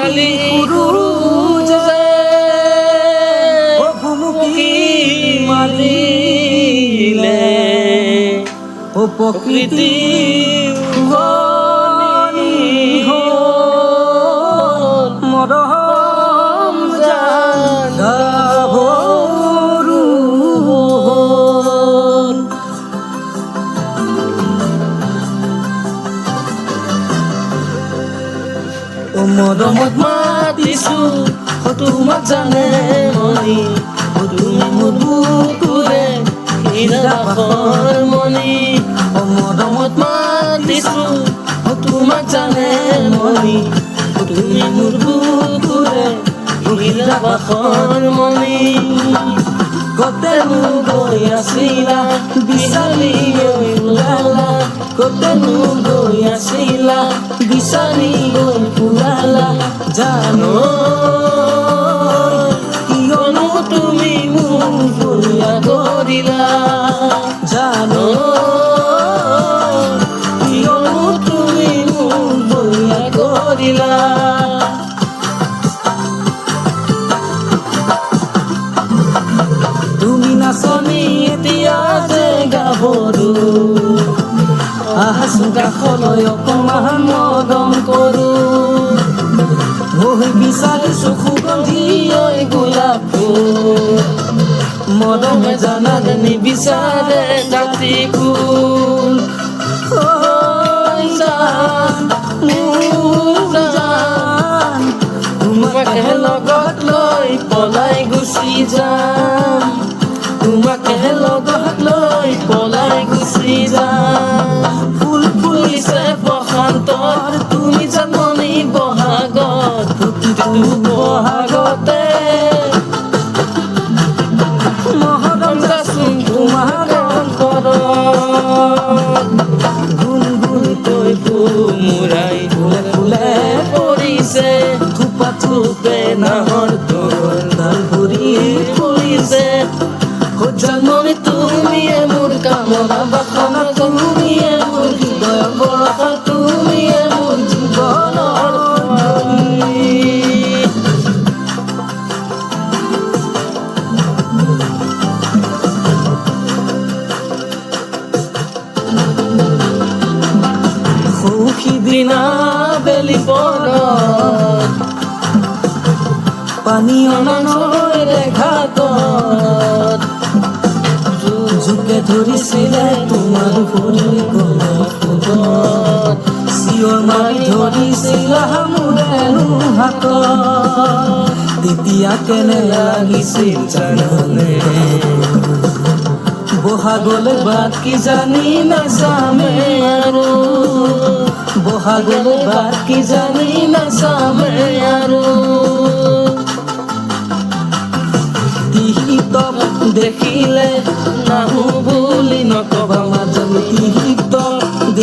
কালি সুৰুজে ভুমুকি মাৰিলে প্ৰকৃতি মৰম গাভৰু মৰমত মাতিছো তোমাক জানে মনি তুমি মোৰ বুকুৰে হীৰাবাসৰ মনি মৰমত মাতিছো তোমাক জানে মনি তুমি মোৰ বুকুৰে হীৰাবাসৰ মনি কতেনো গৈ আছিলা বিচাৰি গৈ ওলালা কতেনো গৈ আছিলা বিচাৰি গৈ ওলালা জানো কিয়নো তুমি মোক ভুলিয়া কৰিলা জানো কিয়নো তুমি মোক ভুলিয়া কৰিলা তুমি নাচনি এতিয়া যে গাভৰু আহাচোন কাষলৈ অকণমান মৰম কৰোঁ হৈ বিচাৰিছো সুগন্ধি ঐ গোলাপ ফুল মৰমে জানালে নিবিচাৰে কাটি কুল তোমাকে লগত লৈ পলাই গুচি যাম তোমাকে লগত লৈ পলাই গুচি যাম ফুল ফুলিছে বসন্তৰ তুমি জাননি বহাগত প্ৰতিটো বহাগতে মহৰম যাচোন তোমাৰ অন্তৰত গুণ গুণকৈ ফুমুৰাই ফুলে ফুলে পৰিছে থোপা থোপে নাহৰ তোৰ ডাল ভৰি পৰিছে জাননি তুমিয়ে মোৰ কামনা বাসনা তুমিয়ে মোৰ হৃদয় বৰষা তুমিয়ে মোৰ জীৱনৰ সুখী দিনা বেলি পৰত পানী অনানৈ ঘাটত জোকে ধৰিছিলে তোমাৰ ভৰি গলত চিঞৰ মাৰি ধৰিছিলা মোৰেনো হাতত তেতিয়া কেনে লাগিছিল জানানে বহাগলৈ বাট কি জানি নাচামে আৰু বহাগলৈ বাট কি জানি নাচামে আৰু দেখিলে নাহো বুলি নকবা মাজত